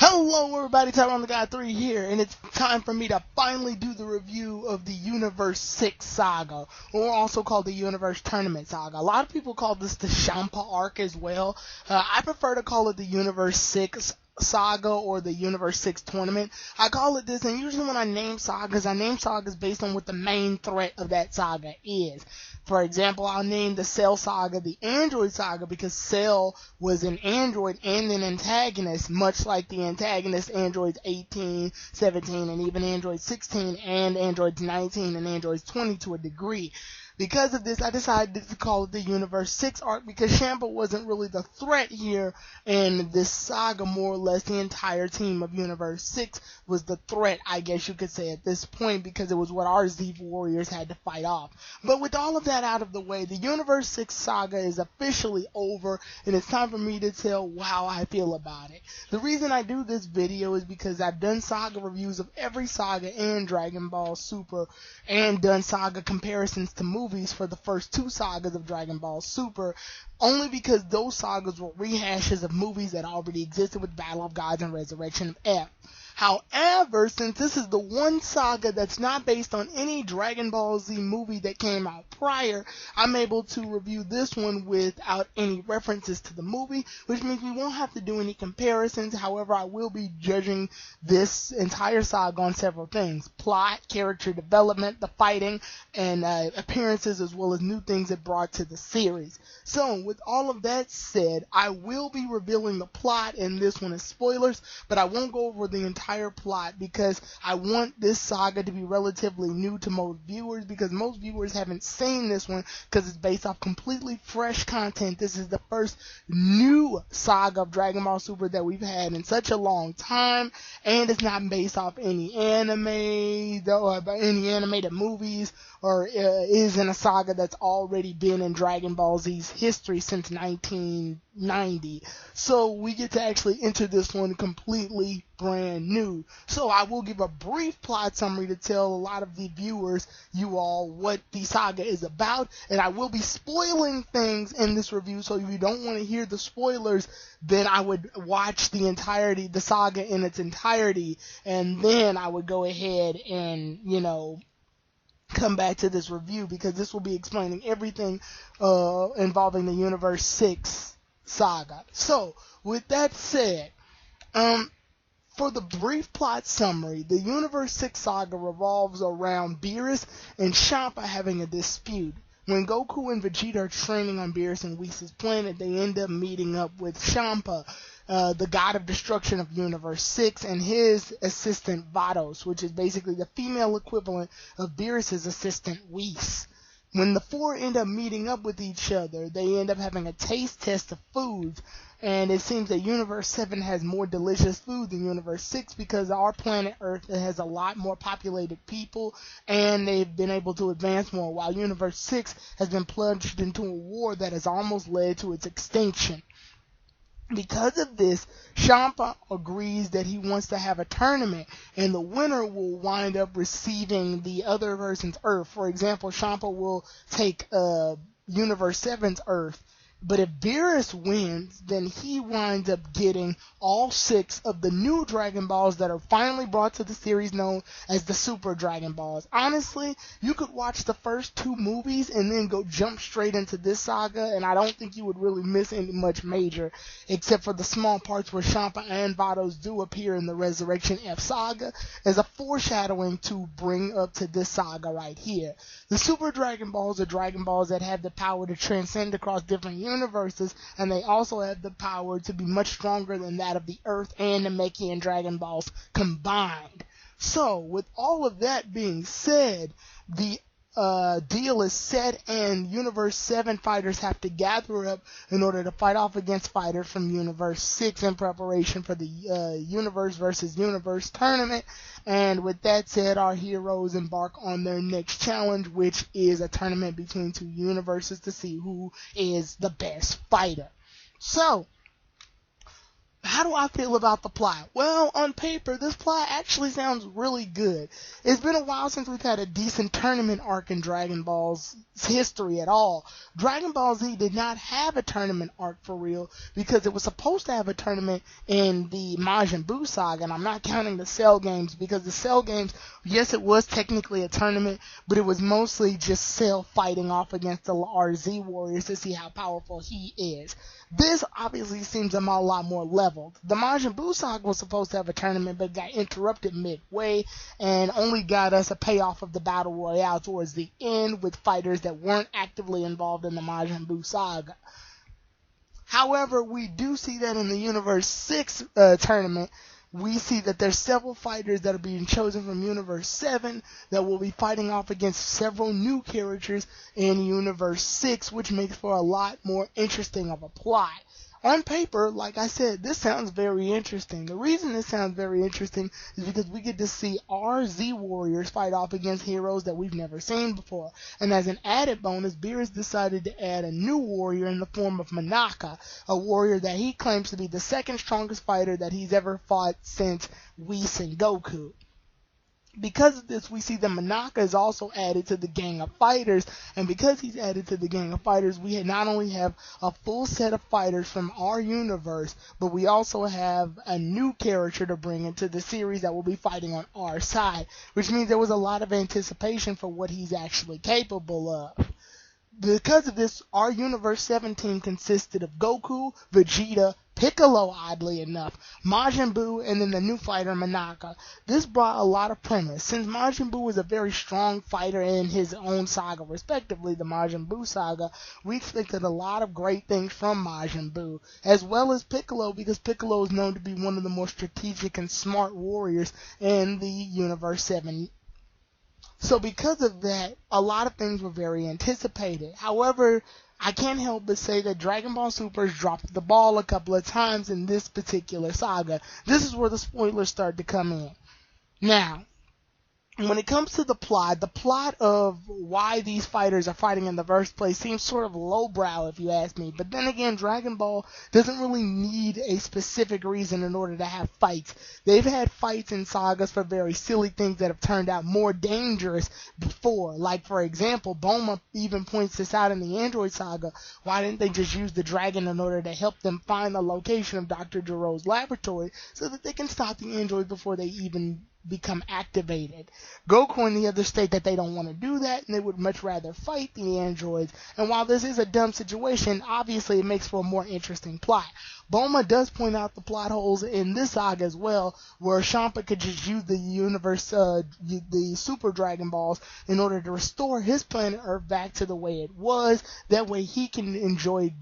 Hello everybody, Tyrone the Guy 3 here, and it's time for me to finally do the review of the Universe 6 Saga, or also called the Universe Tournament Saga. A lot of people call this the Champa arc as well. I prefer to call it the Universe 6 Saga or the Universe 6 Tournament. I call it this, and usually when I name sagas based on what the main threat of that saga is. For example, I'll name the Cell Saga the Android Saga because Cell was an android and an antagonist, much like the antagonist Androids 18, 17, and even Android 16 and Androids 19 and Androids 20 to a degree. Because of this, I decided to call it the Universe 6 arc because Champa wasn't really the threat here, and this saga, more or less, the entire team of Universe 6 was the threat, I guess you could say, at this point, because it was what our Z Warriors had to fight off. But with all of that out of the way, the Universe 6 saga is officially over, and it's time for me to tell how I feel about it. The reason I do this video is because I've done saga reviews of every saga in Dragon Ball Super, and done saga comparisons to movies for the first two sagas of Dragon Ball Super, only because those sagas were rehashes of movies that already existed with Battle of Gods and Resurrection of F. However, since this is the one saga that's not based on any Dragon Ball Z movie that came out prior, I'm able to review this one without any references to the movie, which means we won't have to do any comparisons. However, I will be judging this entire saga on several things: plot, character development, the fighting, and appearances, as well as new things it brought to the series. So, with all of that said, I will be revealing the plot in this one as spoilers, but I won't go over the entire plot because I want this saga to be relatively new to most viewers, because most viewers haven't seen this one because it's based off completely fresh content. This is the first new saga of Dragon Ball Super that we've had in such a long time, and it's not based off any anime or any animated movies, or is in a saga that's already been in Dragon Ball Z's history since 1990. So we get to actually enter this one completely brand new. So I will give a brief plot summary to tell a lot of the viewers, you all, what the saga is about, and I will be spoiling things in this review, so if you don't want to hear the spoilers, then I would watch the saga in its entirety, and then I would go ahead and, come back to this review, because this will be explaining everything involving the Universe 6 saga. So, with that said, for the brief plot summary, the Universe 6 saga revolves around Beerus and Champa having a dispute. When Goku and Vegeta are training on Beerus and Whis' planet, they end up meeting up with Champa, the god of destruction of Universe 6, and his assistant Vados, which is basically the female equivalent of Beerus' assistant Whis. When the four end up meeting up with each other, they end up having a taste test of foods, and it seems that Universe 7 has more delicious food than Universe 6 because our planet Earth has a lot more populated people, and they've been able to advance more, while Universe 6 has been plunged into a war that has almost led to its extinction. Because of this, Champa agrees that he wants to have a tournament, and the winner will wind up receiving the other person's Earth. For example, Champa will take Universe 7's Earth, but if Beerus wins, then he winds up getting all 6 of the new Dragon Balls that are finally brought to the series known as the Super Dragon Balls. Honestly, you could watch the first 2 movies and then go jump straight into this saga, and I don't think you would really miss any much major, except for the small parts where Champa and Vados do appear in the Resurrection F saga as a foreshadowing to bring up to this saga right here. The Super Dragon Balls are Dragon Balls that have the power to transcend across different universes, and they also have the power to be much stronger than that of the Earth and Namekian Dragon Balls combined. So, with all of that being said, the deal is set, and Universe 7 fighters have to gather up in order to fight off against fighters from Universe 6 in preparation for the Universe versus Universe tournament. And with that said, our heroes embark on their next challenge, which is a tournament between 2 universes to see who is the best fighter. So, How do I feel about the plot? Well, on paper, this plot actually sounds really good. It's been a while since we've had a decent tournament arc in Dragon Ball's history at all. Dragon Ball Z did not have a tournament arc for real because it was supposed to have a tournament in the Majin Buu saga, and I'm not counting the Cell games because the Cell games, yes, it was technically a tournament, but it was mostly just Cell fighting off against the RZ warriors to see how powerful he is. This obviously seems a lot more leveled. The Majin Buu saga was supposed to have a tournament, but got interrupted midway and only got us a payoff of the Battle Royale towards the end with fighters that weren't actively involved in the Majin Buu saga. However, we do see that in the Universe 6 tournament, we see that there's several fighters that are being chosen from Universe 7 that will be fighting off against several new characters in Universe 6, which makes for a lot more interesting of a plot. On paper, like I said, this sounds very interesting. The reason this sounds very interesting is because we get to see our Z Warriors fight off against heroes that we've never seen before. And as an added bonus, Beerus decided to add a new warrior in the form of Manaka, a warrior that he claims to be the second strongest fighter that he's ever fought since Whis and Goku. Because of this, we see that Manaka is also added to the gang of fighters, and because he's added to the gang of fighters, we not only have a full set of fighters from our universe, but we also have a new character to bring into the series that will be fighting on our side, which means there was a lot of anticipation for what he's actually capable of. Because of this, our Universe 7 team consisted of Goku, Vegeta, Piccolo, oddly enough, Majin Buu, and then the new fighter Manaka. This brought a lot of premise. Since Majin Buu was a very strong fighter in his own saga, respectively the Majin Buu saga, we expected a lot of great things from Majin Buu, as well as Piccolo, because Piccolo is known to be one of the more strategic and smart warriors in the Universe 7. So because of that, a lot of things were very anticipated. However, I can't help but say that Dragon Ball Super has dropped the ball a couple of times in this particular saga. This is where the spoilers start to come in. Now, when it comes to the plot of why these fighters are fighting in the first place seems sort of lowbrow if you ask me. But then again, Dragon Ball doesn't really need a specific reason in order to have fights. They've had fights in sagas for very silly things that have turned out more dangerous before. Like, for example, Bulma even points this out in the Android saga. Why didn't they just use the dragon in order to help them find the location of Dr. Gero's laboratory so that they can stop the androids before they even become activated? Goku and the others state that they don't want to do that and they would much rather fight the androids. And while this is a dumb situation, obviously it makes for a more interesting plot. Bulma does point out the plot holes in this saga as well, where Champa could just use the universe, the Super Dragon Balls in order to restore his planet Earth back to the way it was. That way he can enjoy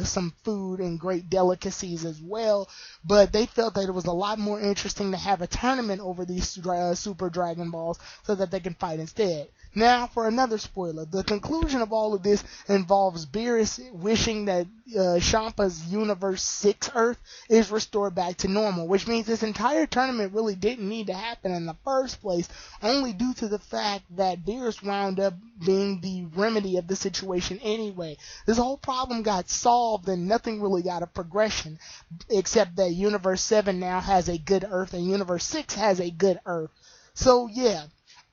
some food and great delicacies as well. But they felt that it was a lot more interesting to have a tournament over these Super Dragon Balls so that they can fight instead. Now, for another spoiler, the conclusion of all of this involves Beerus wishing that Champa's Universe 6 Earth is restored back to normal, which means this entire tournament really didn't need to happen in the first place, only due to the fact that Beerus wound up being the remedy of the situation anyway. This whole problem got solved and nothing really got a progression, except that Universe 7 now has a good Earth and Universe 6 has a good Earth. So, yeah.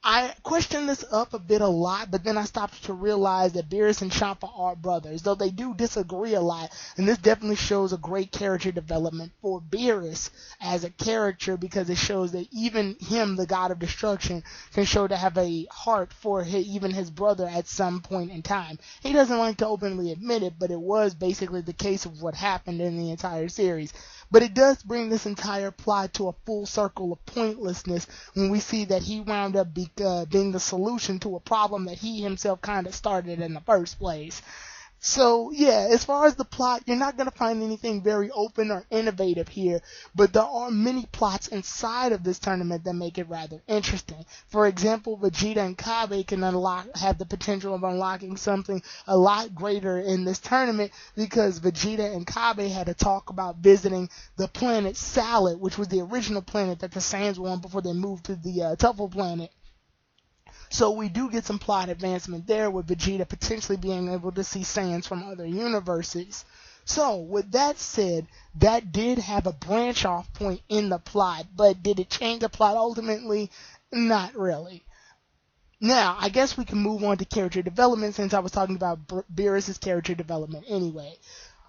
I questioned this up a lot, but then I stopped to realize that Beerus and Champa are brothers, though they do disagree a lot, and this definitely shows a great character development for Beerus as a character, because it shows that even him, the god of destruction, can show to have a heart for even his brother at some point in time. He doesn't like to openly admit it, but it was basically the case of what happened in the entire series. But it does bring this entire plot to a full circle of pointlessness when we see that he wound up being the solution to a problem that he himself kind of started in the first place. So, yeah, as far as the plot, you're not going to find anything very open or innovative here, but there are many plots inside of this tournament that make it rather interesting. For example, Vegeta and Kabe can have the potential of unlocking something a lot greater in this tournament, because Vegeta and Kabe had a talk about visiting the planet Salad, which was the original planet that the Saiyans were on before they moved to the Tuffle planet. So we do get some plot advancement there with Vegeta potentially being able to see Saiyans from other universes. So, with that said, that did have a branch off point in the plot, but did it change the plot ultimately? Not really. Now, I guess we can move on to character development since I was talking about Beerus' character development anyway.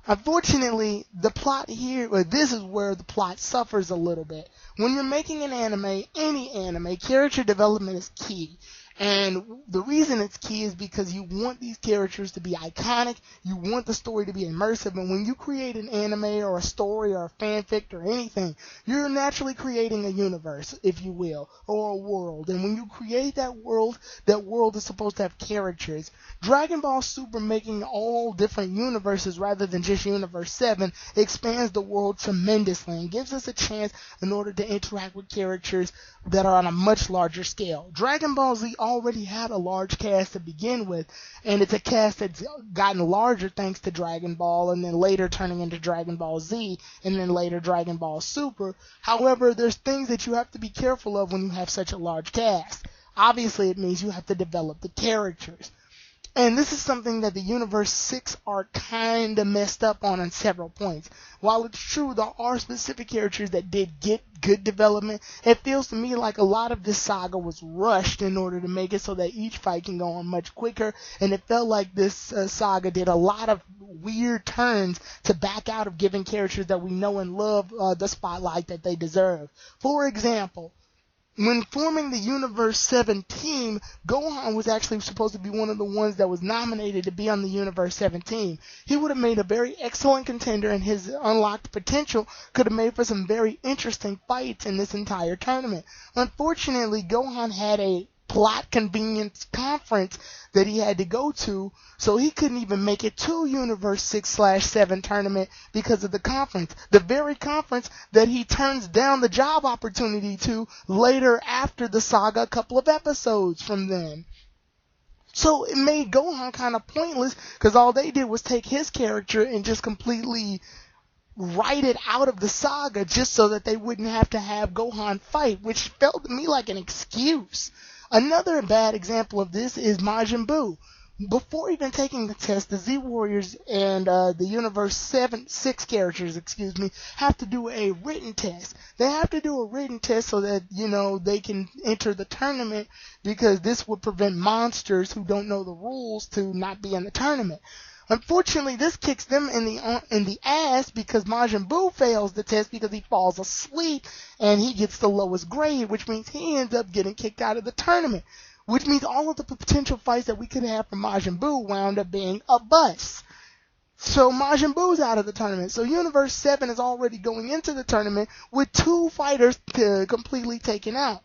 Unfortunately, the plot here, or this is where the plot suffers a little bit. When you're making an anime, any anime, character development is key. And the reason it's key is because you want these characters to be iconic, you want the story to be immersive, and when you create an anime or a story or a fanfic or anything, you're naturally creating a universe, if you will, or a world. And when you create that world is supposed to have characters. Dragon Ball Super making all different universes rather than just Universe 7 expands the world tremendously and gives us a chance in order to interact with characters that are on a much larger scale. Dragon Ball Z already had a large cast to begin with, and it's a cast that's gotten larger thanks to Dragon Ball, and then later turning into Dragon Ball Z, and then later Dragon Ball Super. However, there's things that you have to be careful of when you have such a large cast. Obviously, it means you have to develop the characters. And this is something that the Universe 6 arc kinda messed up on several points. While it's true there are specific characters that did get good development, it feels to me like a lot of this saga was rushed in order to make it so that each fight can go on much quicker, and it felt like this saga did a lot of weird turns to back out of giving characters that we know and love the spotlight that they deserve. For example, when forming the Universe 7 team, Gohan was actually supposed to be one of the ones that was nominated to be on the Universe 7 team. He would have made a very excellent contender, and his unlocked potential could have made for some very interesting fights in this entire tournament. Unfortunately, Gohan had a plot convenience conference that he had to go to, so he couldn't even make it to Universe 6/7 tournament because of the conference. The very conference that he turns down the job opportunity to later after the saga, a couple of episodes from then. So it made Gohan kind of pointless because all they did was take his character and just completely write it out of the saga just so that they wouldn't have to have Gohan fight, which felt to me like an excuse. Another bad example of this is Majin Buu. Before even taking the test, the Z Warriors and the Universe 6 characters, have to do a written test. They have to do a written test so that, they can enter the tournament, because this would prevent monsters who don't know the rules to not be in the tournament. Unfortunately, this kicks them in the ass because Majin Buu fails the test because he falls asleep and he gets the lowest grade, which means he ends up getting kicked out of the tournament. Which means all of the potential fights that we could have for Majin Buu wound up being a bust. So Majin Buu's out of the tournament. So Universe 7 is already going into the tournament with 2 fighters completely taken out.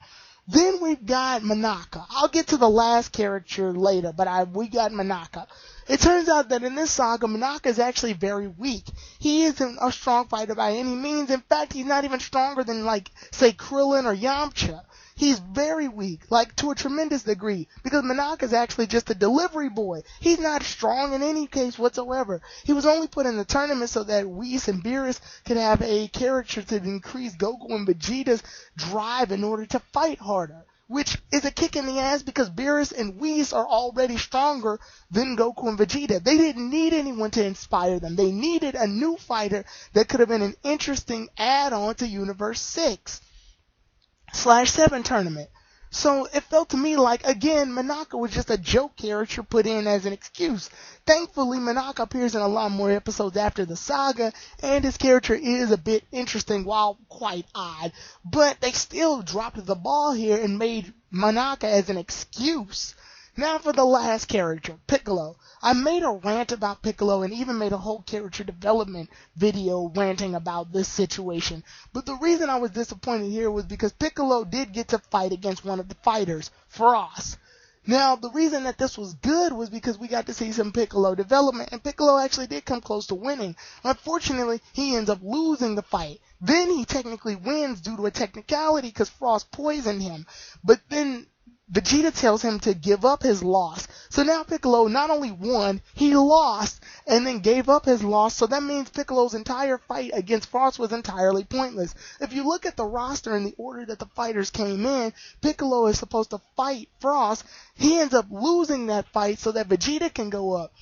Then we've got Monaka. I'll get to the last character later, but we got Monaka. It turns out that in this saga, Monaka is actually very weak. He isn't a strong fighter by any means. In fact, he's not even stronger than, say, Krillin or Yamcha. He's very weak, to a tremendous degree, because Monaka is actually just a delivery boy. He's not strong in any case whatsoever. He was only put in the tournament so that Whis and Beerus could have a character to increase Goku and Vegeta's drive in order to fight harder, which is a kick in the ass because Beerus and Whis are already stronger than Goku and Vegeta. They didn't need anyone to inspire them. They needed a new fighter that could have been an interesting add-on to Universe 6/7 tournament. So it felt to me like, again, Monaka was just a joke character put in as an excuse. Thankfully, Monaka appears in a lot more episodes after the saga, and his character is a bit interesting while quite odd. But they still dropped the ball here and made Monaka as an excuse. Now for the last character, Piccolo. I made a rant about Piccolo and even made a whole character development video ranting about this situation. But the reason I was disappointed here was because Piccolo did get to fight against one of the fighters, Frost. Now, the reason that this was good was because we got to see some Piccolo development, and Piccolo actually did come close to winning. Unfortunately, he ends up losing the fight. Then he technically wins due to a technicality because Frost poisoned him. But then Vegeta tells him to give up his loss. So now Piccolo not only won, he lost, and then gave up his loss. So that means Piccolo's entire fight against Frost was entirely pointless. If you look at the roster in the order that the fighters came in, Piccolo is supposed to fight Frost. He ends up losing that fight so that Vegeta can go up.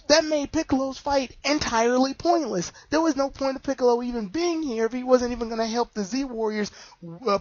That made Piccolo's fight entirely pointless. There was no point of Piccolo even being here if he wasn't even going to help the Z Warriors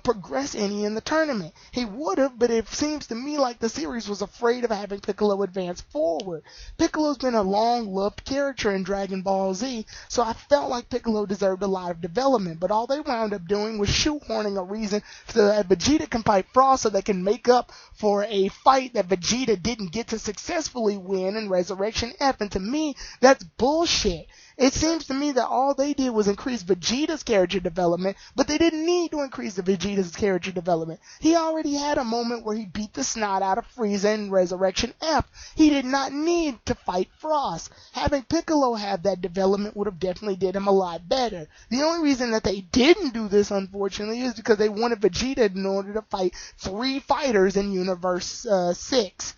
progress any in the tournament. He would have, but it seems to me like the series was afraid of having Piccolo advance forward. Piccolo's been a long-loved character in Dragon Ball Z, so I felt like Piccolo deserved a lot of development, but all they wound up doing was shoehorning a reason so that Vegeta can fight Frost so they can make up for a fight that Vegeta didn't get to successfully win in Resurrection F. And to me, that's bullshit. It seems to me that all they did was increase Vegeta's character development, but they didn't need to increase the Vegeta's character development. He already had a moment where he beat the snot out of Frieza in Resurrection F. He did not need to fight Frost. Having Piccolo have that development would have definitely did him a lot better. The only reason that they didn't do this, unfortunately, is because they wanted Vegeta in order to fight 3 fighters in Universe 6.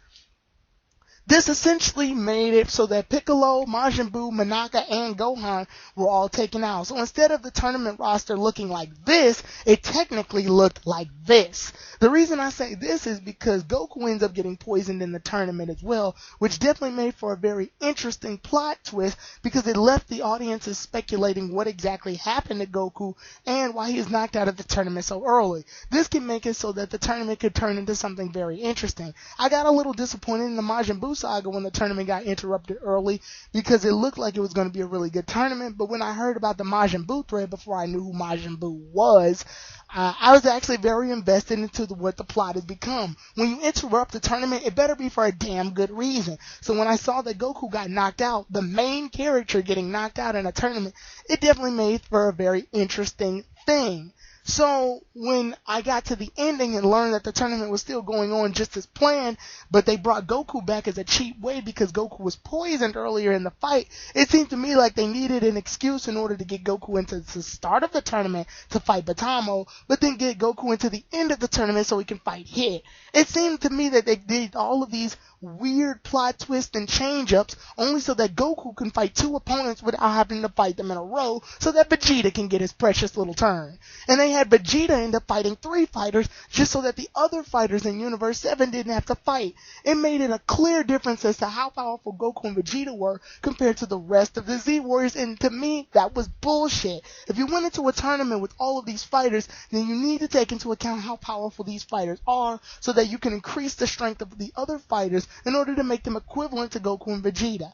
This essentially made it so that Piccolo, Majin Buu, Monaka, and Gohan were all taken out. So instead of the tournament roster looking like this, it technically looked like this. The reason I say this is because Goku ends up getting poisoned in the tournament as well, which definitely made for a very interesting plot twist because it left the audiences speculating what exactly happened to Goku and why he was knocked out of the tournament so early. This can make it so that the tournament could turn into something very interesting. I got a little disappointed in the Majin Buu saga when the tournament got interrupted early because it looked like it was going to be a really good tournament, but when I heard about the Majin Buu thread before I knew who Majin Buu was, I was actually very invested into what the plot has become. When you interrupt the tournament, it better be for a damn good reason. So when I saw that Goku got knocked out, the main character getting knocked out in a tournament, it definitely made for a very interesting thing. So when I got to the ending and learned that the tournament was still going on just as planned, but they brought Goku back as a cheap way because Goku was poisoned earlier in the fight, it seemed to me like they needed an excuse in order to get Goku into the start of the tournament to fight Batamo, but then get Goku into the end of the tournament so he can fight Hit. It seemed to me that they did all of these weird plot twists and change-ups only so that Goku can fight 2 opponents without having to fight them in a row so that Vegeta can get his precious little turn. And they had Vegeta end up fighting 3 fighters just so that the other fighters in Universe 7 didn't have to fight. It made it a clear difference as to how powerful Goku and Vegeta were compared to the rest of the Z Warriors, and to me, that was bullshit. If you went into a tournament with all of these fighters, then you need to take into account how powerful these fighters are so that you can increase the strength of the other fighters in order to make them equivalent to Goku and Vegeta.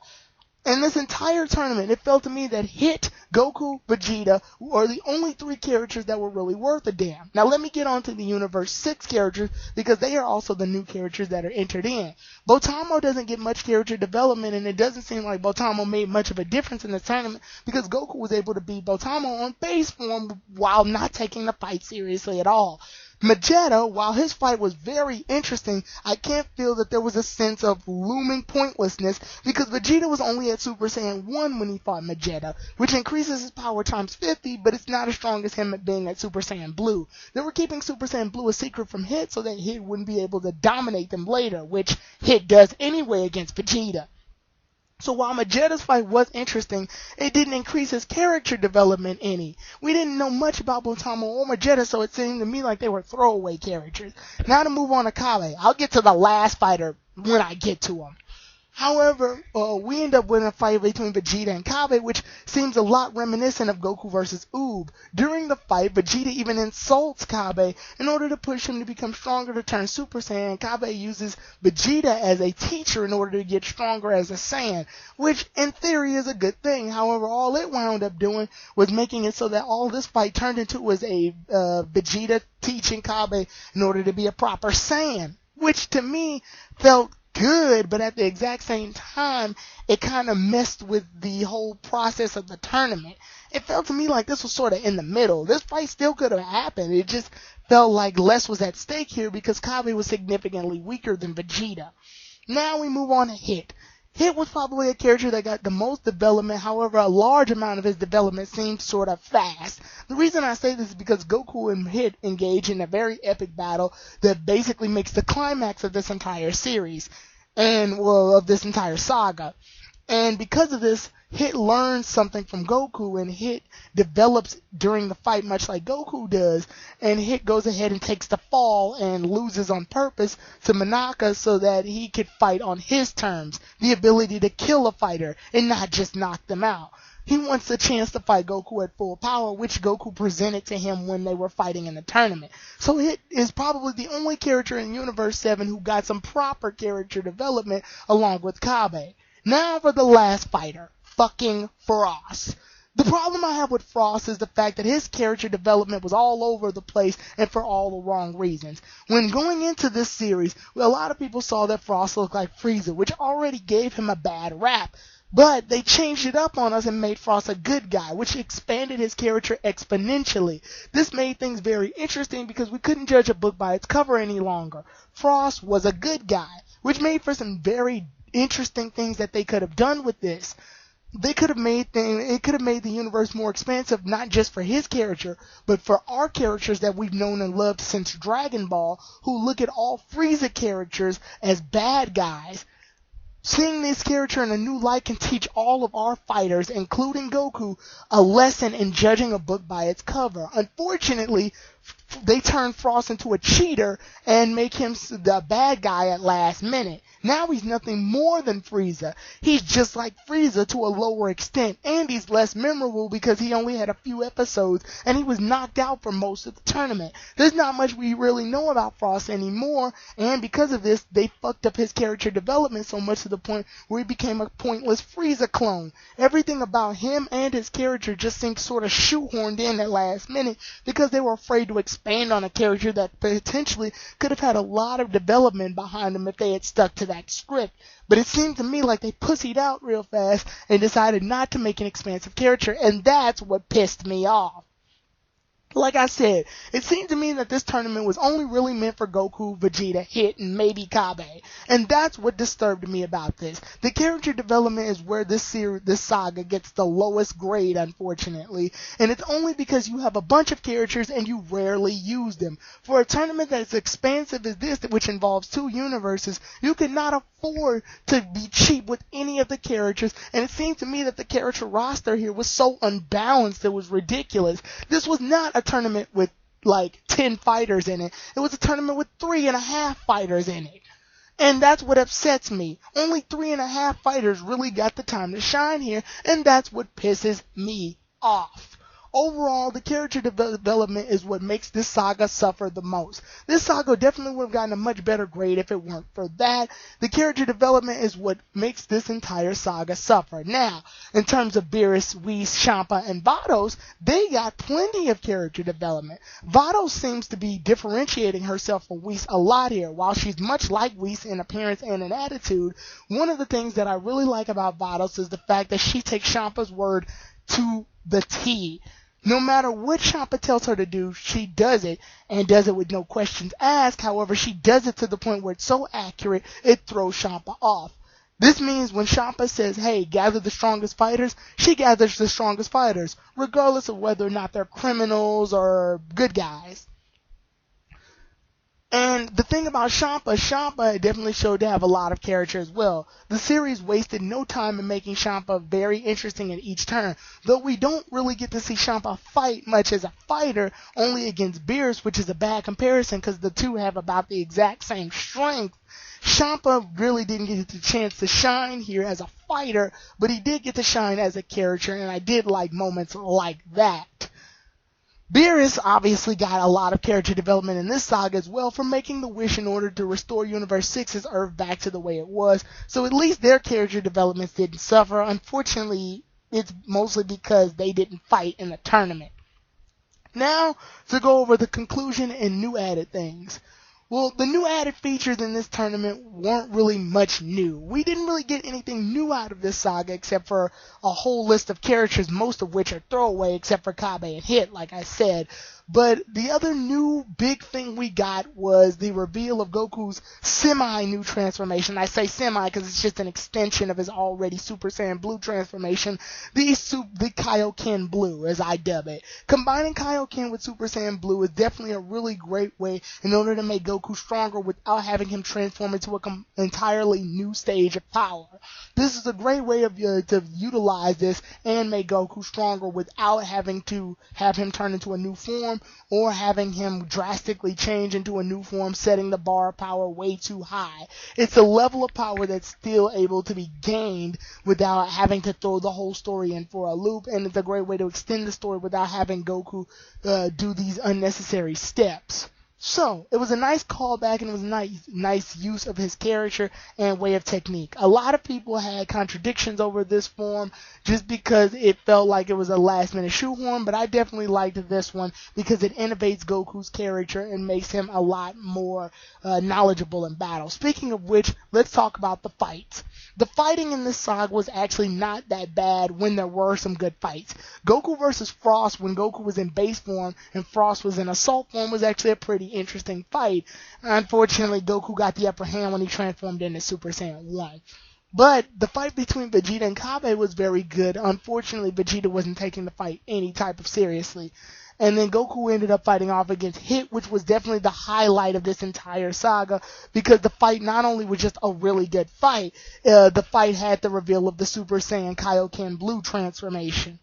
In this entire tournament, it felt to me that Hit, Goku, Vegeta were the only 3 characters that were really worth a damn. Now let me get on to the Universe 6 characters because they are also the new characters that are entered in. Botamo doesn't get much character development, and it doesn't seem like Botamo made much of a difference in the tournament because Goku was able to beat Botamo on base form while not taking the fight seriously at all. Vegeta, while his fight was very interesting, I can't feel that there was a sense of looming pointlessness because Vegeta was only at Super Saiyan 1 when he fought Vegeta, which increases his power times 50, but it's not as strong as him being at Super Saiyan Blue. They were keeping Super Saiyan Blue a secret from Hit so that Hit wouldn't be able to dominate them later, which Hit does anyway against Vegeta. So while Vegeta's fight was interesting, it didn't increase his character development any. We didn't know much about Botamo or Vegeta, so it seemed to me like they were throwaway characters. Now to move on to Kabe. I'll get to the last fighter when I get to him. However, we end up winning a fight between Vegeta and Kabe, which seems a lot reminiscent of Goku versus Oob. During the fight, Vegeta even insults Kabe in order to push him to become stronger to turn Super Saiyan. Kabe uses Vegeta as a teacher in order to get stronger as a Saiyan, which in theory is a good thing. However, all it wound up doing was making it so that all this fight turned into was a Vegeta teaching Kabe in order to be a proper Saiyan, which to me felt good, but at the exact same time, it kind of messed with the whole process of the tournament. It felt to me like this was sort of in the middle. This fight still could have happened. It just felt like less was at stake here because Kabe was significantly weaker than Vegeta. Now we move on to Hit. Hit was probably a character that got the most development, however, a large amount of his development seemed sort of fast. The reason I say this is because Goku and Hit engage in a very epic battle that basically makes the climax of this entire series, and, well, of this entire saga. And because of this, Hit learns something from Goku, and Hit develops during the fight much like Goku does, and Hit goes ahead and takes the fall and loses on purpose to Monaka so that he could fight on his terms, the ability to kill a fighter and not just knock them out. He wants a chance to fight Goku at full power, which Goku presented to him when they were fighting in the tournament. So Hit is probably the only character in Universe 7 who got some proper character development along with Kabe. Now for the last fighter, fucking Frost. The problem I have with Frost is the fact that his character development was all over the place and for all the wrong reasons. When going into this series, a lot of people saw that Frost looked like Frieza, which already gave him a bad rap. But they changed it up on us and made Frost a good guy, which expanded his character exponentially. This made things very interesting because we couldn't judge a book by its cover any longer. Frost was a good guy, which made for some very interesting things that they could have done with this. It could have made the universe more expansive, not just for his character, but for our characters that we've known and loved since Dragon Ball, who look at all Frieza characters as bad guys. Seeing this character in a new light can teach all of our fighters, including Goku, a lesson in judging a book by its cover. Unfortunately, they turn Frost into a cheater and make him the bad guy at last minute. Now he's nothing more than Frieza. He's just like Frieza to a lower extent, and he's less memorable because he only had a few episodes and he was knocked out for most of the tournament. There's not much we really know about Frost anymore, and because of this, they fucked up his character development so much to the point where he became a pointless Frieza clone. Everything about him and his character just seemed sort of shoehorned in at last minute because they were afraid to expand on a character that potentially could have had a lot of development behind him if they had stuck to that script. But it seemed to me like they pussied out real fast and decided not to make an expansive character, and that's what pissed me off. Like I said, it seemed to me that this tournament was only really meant for Goku, Vegeta, Hit, and maybe Kabe. And that's what disturbed me about this. The character development is where this saga gets the lowest grade, unfortunately. And it's only because you have a bunch of characters and you rarely use them. For a tournament that's expansive as this, which involves two universes, you cannot afford to be cheap with any of the characters. And it seemed to me that the character roster here was so unbalanced it was ridiculous. This was not a tournament with like 10 fighters in it. It was a tournament with 3.5 fighters in it. And that's what upsets me. Only 3.5 fighters really got the time to shine here, and that's what pisses me off. Overall, the character development is what makes this saga suffer the most. This saga definitely would have gotten a much better grade if it weren't for that. The character development is what makes this entire saga suffer. Now, in terms of Beerus, Whis, Champa, and Vados, they got plenty of character development. Vados seems to be differentiating herself from Whis a lot here. While she's much like Whis in appearance and in attitude, one of the things that I really like about Vados is the fact that she takes Champa's word to the T. No matter what Champa tells her to do, she does it, and does it with no questions asked. However, she does it to the point where it's so accurate, it throws Champa off. This means when Champa says, hey, gather the strongest fighters, she gathers the strongest fighters, regardless of whether or not they're criminals or good guys. And the thing about Champa definitely showed to have a lot of character as well. The series wasted no time in making Champa very interesting at each turn, though we don't really get to see Champa fight much as a fighter, only against Beerus, which is a bad comparison because the two have about the exact same strength. Champa really didn't get the chance to shine here as a fighter, but he did get to shine as a character, and I did like moments like that. Beerus obviously got a lot of character development in this saga as well for making the wish in order to restore Universe 6's Earth back to the way it was, so at least their character developments didn't suffer. Unfortunately, it's mostly because they didn't fight in the tournament. Now, to go over the conclusion and new added things. Well, the new added features in this tournament weren't really much new. We didn't really get anything new out of this saga except for a whole list of characters, most of which are throwaway except for Kabe and Hit, like I said. But the other new big thing we got was the reveal of Goku's semi-new transformation. I say semi because it's just an extension of his already Super Saiyan Blue transformation, the Kaioken Blue, as I dub it. Combining Kaioken with Super Saiyan Blue is definitely a really great way in order to make Goku stronger without having him transform into an entirely new stage of power. This is a great way to utilize this and make Goku stronger without having to have him turn into a new form or having him drastically change into a new form, setting the bar of power way too high. It's a level of power that's still able to be gained without having to throw the whole story in for a loop, and it's a great way to extend the story without having Goku do these unnecessary steps. So, it was a nice callback, and it was a nice use of his character and way of technique. A lot of people had contradictions over this form just because it felt like it was a last-minute shoehorn, but I definitely liked this one because it innovates Goku's character and makes him a lot more knowledgeable in battle. Speaking of which, let's talk about the fights. The fighting in this saga was actually not that bad when there were some good fights. Goku versus Frost when Goku was in base form and Frost was in assault form was actually a pretty interesting fight. Unfortunately, Goku got the upper hand when he transformed into Super Saiyan 1. But the fight between Vegeta and Kame was very good. Unfortunately, Vegeta wasn't taking the fight any type of seriously. And then Goku ended up fighting off against Hit, which was definitely the highlight of this entire saga, because the fight not only was just a really good fight, the fight had the reveal of the Super Saiyan Kaioken Blue transformation.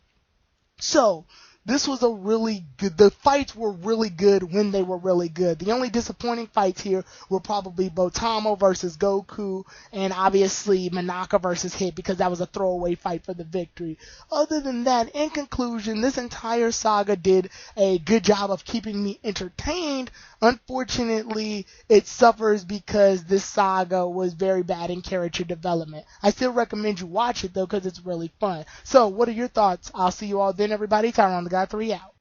So, this was a really good, the fights were really good when they were really good. The only disappointing fights here were probably Botamo versus Goku and obviously Manaka versus Hit because that was a throwaway fight for the victory. Other than that, in conclusion, this entire saga did a good job of keeping me entertained. Unfortunately, it suffers because this saga was very bad in character development. I still recommend you watch it though because it's really fun. So, what are your thoughts? I'll see you all then, everybody. Tyron the Guy 3 out.